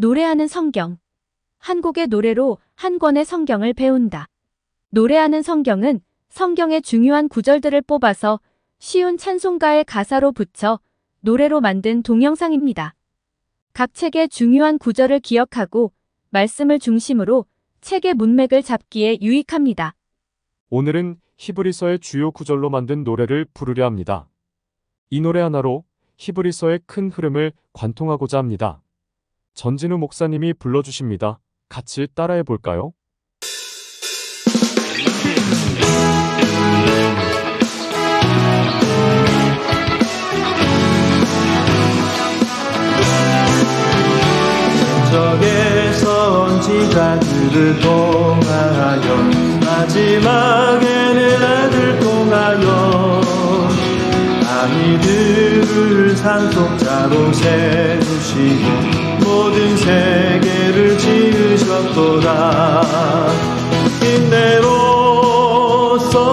노래하는 성경. 한 곡의 노래로 한 권의 성경을 배운다. 노래하는 성경은 성경의 중요한 구절들을 뽑아서 쉬운 찬송가의 가사로 붙여 노래로 만든 동영상입니다. 각 책의 중요한 구절을 기억하고 말씀을 중심으로 책의 문맥을 잡기에 유익합니다. 오늘은 히브리서의 주요 구절로 만든 노래를 부르려 합니다. 이 노래 하나로 히브리서의 큰 흐름을 관통하고자 합니다. 전진우 목사님이 불러주십니다. 같이 따라해 볼까요? 적의 선지자들을 통하여 마지막에는 아들 통하여 아미들을 상속자로 세우시고 모든 세계를 지으셨도다. 인내로써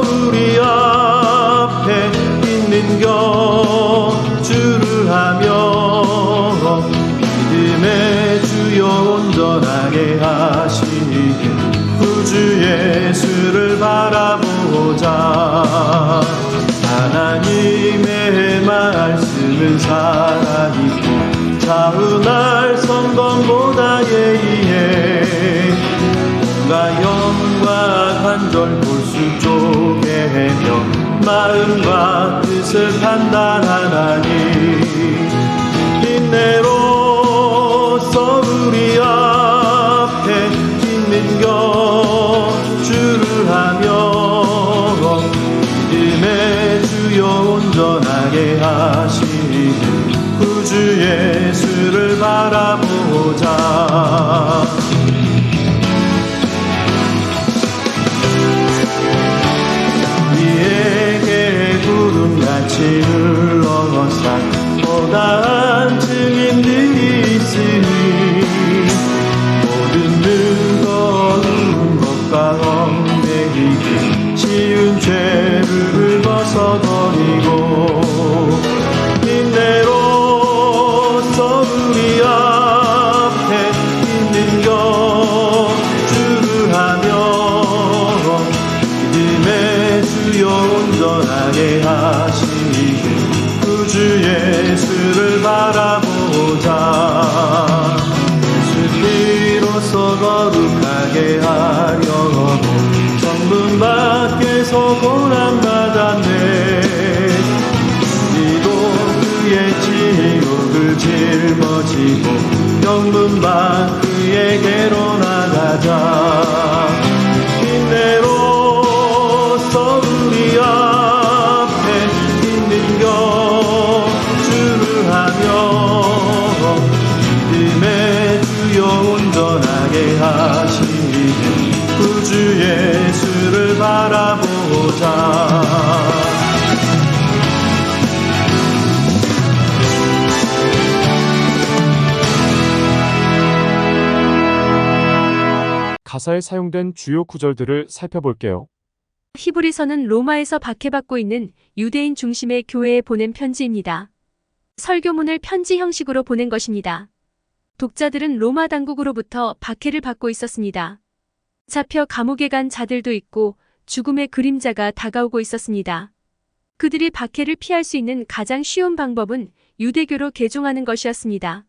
우리 앞에 있는겨 주를 하며 믿음의 주여 온전하게 하시길 구주 예수를 바라보자. 하나님의 말씀은 살아있고 차은할 성검보다 예리해 온갖 영과 관절 골수 쪼개며 마음과 뜻을 판단하나니 인내로써 우리 앞에 있는겨 주를 하며 믿음의 주여 온전하게 하시니 구주 예수를 바라보자. 우리에게 구름같이 흘러서 고다한 증인들이 있으니 모든 무거운 것과 얽매이기 쉬운 죄를 벗어버리고 인내로써 우리 앞에 있는겨 주를 하며 믿음의 주여 온전하게 하시길 구주 예수를 바라보자. 예수 피로써 거룩하게 하려고 성문 밖에서 고난받았네. 우리도 그의 지옥을 짊어지고 영문 밖 그에게로 나가자. 인내로써 우리 앞에 있는겨 주를 하며 믿음의 주여 온전하게 하시니 구주 예수를 바라보자. 가사에 사용된 주요 구절들을 살펴볼게요. 히브리서는 로마에서 박해받고 있는 유대인 중심의 교회에 보낸 편지입니다. 설교문을 편지 형식으로 보낸 것입니다. 독자들은 로마 당국으로부터 박해를 받고 있었습니다. 잡혀 감옥에 간 자들도 있고 죽음의 그림자가 다가오고 있었습니다. 그들이 박해를 피할 수 있는 가장 쉬운 방법은 유대교로 개종하는 것이었습니다.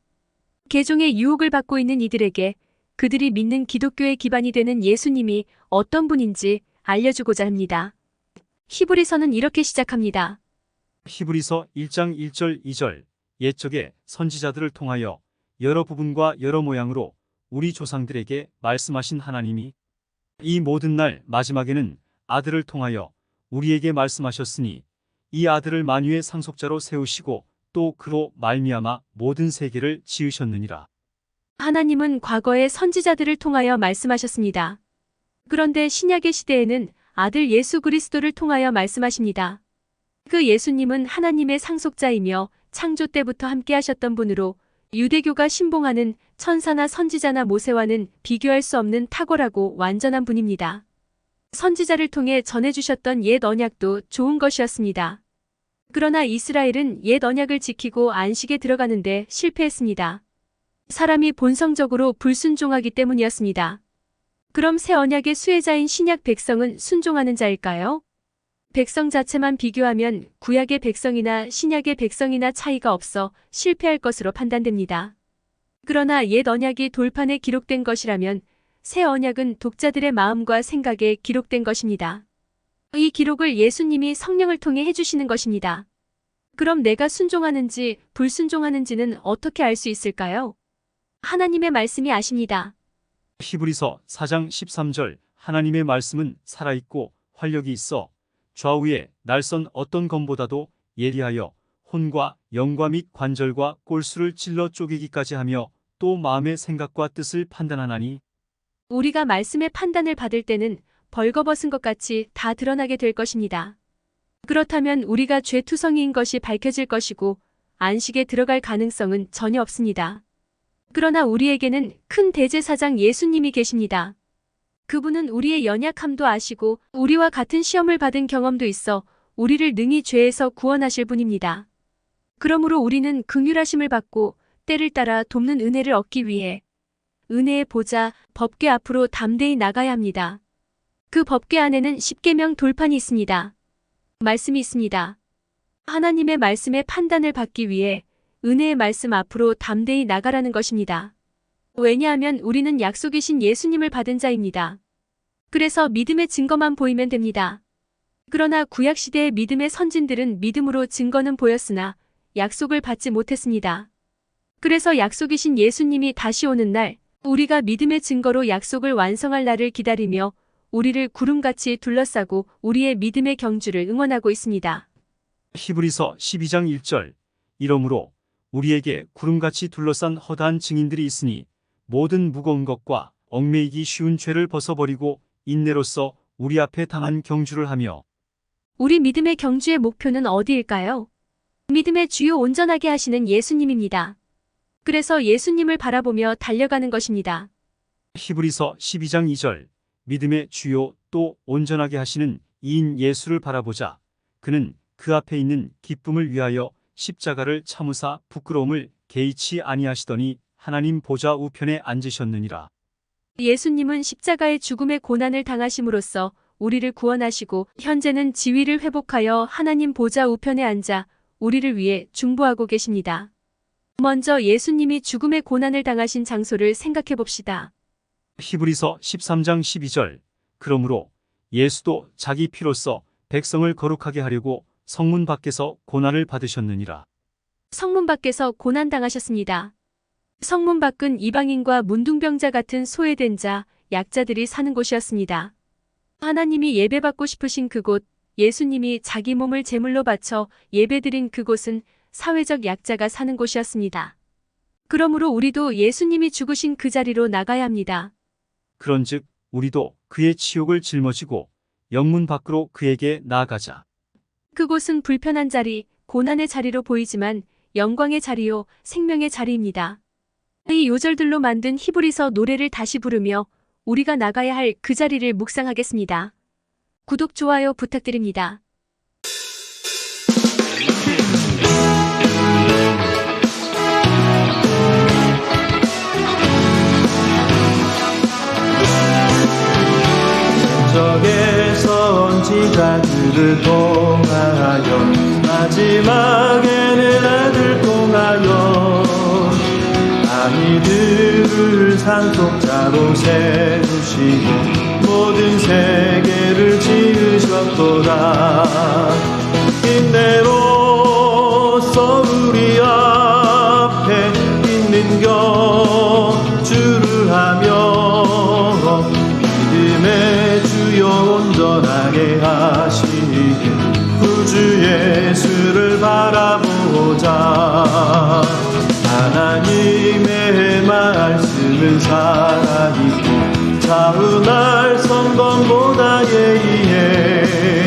개종의 유혹을 받고 있는 이들에게 그들이 믿는 기독교의 기반이 되는 예수님이 어떤 분인지 알려주고자 합니다. 히브리서는 이렇게 시작합니다. 히브리서 1장 1절 2절 옛적의 선지자들을 통하여 여러 부분과 여러 모양으로 우리 조상들에게 말씀하신 하나님이 이 모든 날 마지막에는 아들을 통하여 우리에게 말씀하셨으니 이 아들을 만유의 상속자로 세우시고 또 그로 말미암아 모든 세계를 지으셨느니라. 하나님은 과거의 선지자들을 통하여 말씀하셨습니다. 그런데 신약의 시대에는 아들 예수 그리스도를 통하여 말씀하십니다. 그 예수님은 하나님의 상속자이며 창조 때부터 함께하셨던 분으로 유대교가 신봉하는 천사나 선지자나 모세와는 비교할 수 없는 탁월하고 완전한 분입니다. 선지자를 통해 전해주셨던 옛 언약도 좋은 것이었습니다. 그러나 이스라엘은 옛 언약을 지키고 안식에 들어가는데 실패했습니다. 사람이 본성적으로 불순종하기 때문이었습니다. 그럼 새 언약의 수혜자인 신약 백성은 순종하는 자일까요? 백성 자체만 비교하면 구약의 백성이나 신약의 백성이나 차이가 없어 실패할 것으로 판단됩니다. 그러나 옛 언약이 돌판에 기록된 것이라면 새 언약은 독자들의 마음과 생각에 기록된 것입니다. 이 기록을 예수님이 성령을 통해 해주시는 것입니다. 그럼 내가 순종하는지 불순종하는지는 어떻게 알 수 있을까요? 하나님의 말씀이 아십니다. 히브리서 4장 13절 하나님의 말씀은 살아있고 활력이 있어 좌우에 날선 어떤 검보다도 예리하여 혼과 영과 및 관절과 골수를 찔러 쪼개기까지 하며 또 마음의 생각과 뜻을 판단하나니 우리가 말씀의 판단을 받을 때는 벌거벗은 것 같이 다 드러나게 될 것입니다. 그렇다면 우리가 죄투성이인 것이 밝혀질 것이고 안식에 들어갈 가능성은 전혀 없습니다. 그러나 우리에게는 큰 대제사장 예수님이 계십니다. 그분은 우리의 연약함도 아시고 우리와 같은 시험을 받은 경험도 있어 우리를 능히 죄에서 구원하실 분입니다. 그러므로 우리는 긍휼하심을 받고 때를 따라 돕는 은혜를 얻기 위해 은혜의 보좌, 법궤 앞으로 담대히 나가야 합니다. 그 법궤 안에는 십계명 돌판이 있습니다. 말씀이 있습니다. 하나님의 말씀의 판단을 받기 위해 은혜의 말씀 앞으로 담대히 나가라는 것입니다. 왜냐하면 우리는 약속이신 예수님을 받은 자입니다. 그래서 믿음의 증거만 보이면 됩니다. 그러나 구약시대의 믿음의 선진들은 믿음으로 증거는 보였으나 약속을 받지 못했습니다. 그래서 약속이신 예수님이 다시 오는 날 우리가 믿음의 증거로 약속을 완성할 날을 기다리며 우리를 구름같이 둘러싸고 우리의 믿음의 경주를 응원하고 있습니다. 히브리서 12장 1절 이러므로 우리에게 구름같이 둘러싼 허다한 증인들이 있으니 모든 무거운 것과 얽매이기 쉬운 죄를 벗어버리고 인내로써 우리 앞에 당한 경주를 하며 우리 믿음의 경주의 목표는 어디일까요? 믿음의 주요 온전하게 하시는 예수님입니다. 그래서 예수님을 바라보며 달려가는 것입니다. 히브리서 12장 2절 믿음의 주요 또 온전하게 하시는 이인 예수를 바라보자. 그는 그 앞에 있는 기쁨을 위하여 십자가를 참으사 부끄러움을 개의치 아니하시더니 하나님 보좌 우편에 앉으셨느니라. 예수님은 십자가의 죽음의 고난을 당하심으로써 우리를 구원하시고 현재는 지위를 회복하여 하나님 보좌 우편에 앉아 우리를 위해 중보하고 계십니다. 먼저 예수님이 죽음의 고난을 당하신 장소를 생각해 봅시다. 히브리서 13장 12절 그러므로 예수도 자기 피로써 백성을 거룩하게 하려고 성문 밖에서 고난을 받으셨느니라. 성문 밖에서 고난 당하셨습니다. 성문 밖은 이방인과 문둥병자 같은 소외된 자, 약자들이 사는 곳이었습니다. 하나님이 예배받고 싶으신 그곳, 예수님이 자기 몸을 제물로 바쳐 예배드린 그곳은 사회적 약자가 사는 곳이었습니다. 그러므로 우리도 예수님이 죽으신 그 자리로 나가야 합니다. 그런즉 우리도 그의 치욕을 짊어지고 영문 밖으로 그에게 나아가자. 그곳은 불편한 자리, 고난의 자리로 보이지만 영광의 자리요, 생명의 자리입니다. 이 요절들로 만든 히브리서 노래를 다시 부르며 우리가 나가야 할 그 자리를 묵상하겠습니다. 구독, 좋아요 부탁드립니다. 적의 선지자들을 통하여 마지막에는 아들 통하여 아미들을 상속자로 세우시고 모든 세계를 지으셨도다. 인내로써 우리 앞에 있는 경주를 하며 믿음의 주여 온전하게 하시길 구주 예수를 바라보자. 하나님의 말씀은 살아있고 차은할 성검보다 예리해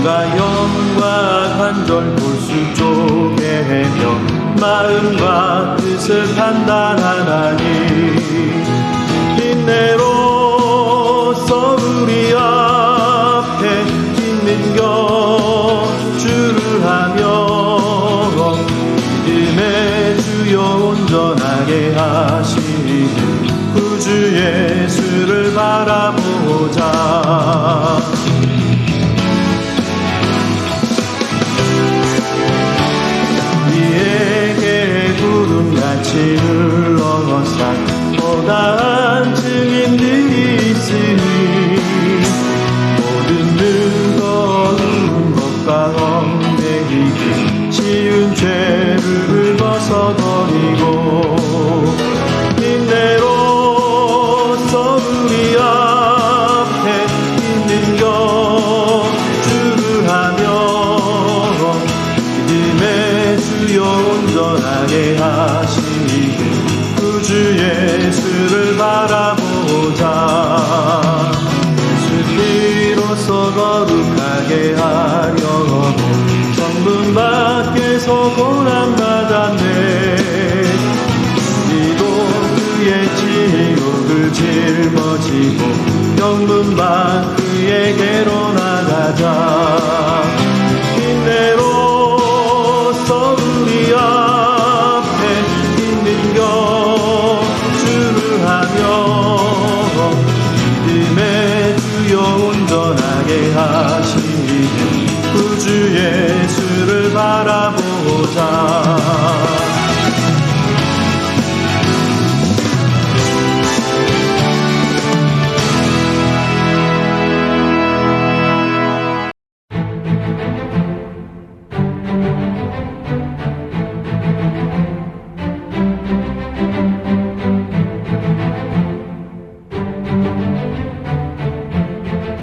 온갖 영과 관절 골수 쪼개며 마음과 뜻을 판단하나니 인내로써 우리 앞에 있는 경주를 하며 믿음의 주여 온전하게 거다한 증인들이 있으니 모든 무거운 것과 얽매이기 쉬운 죄를 벗어버리고 인내로써 우리 앞에 있는 것 주를 하며 믿음의 주여 온전하게 하시고 구주 예수를 바라보자. 예수 피로써 거룩하게 하려고 성문 밖에서 고난받았네. 우리도 그의 지옥을 짊어지고 영문 밖 그에게로 나가자. 인내로써 우리 앞에 있는 것 주를 하며 믿음의 주여 온전하게 하시니 구주 예수를 바라보자.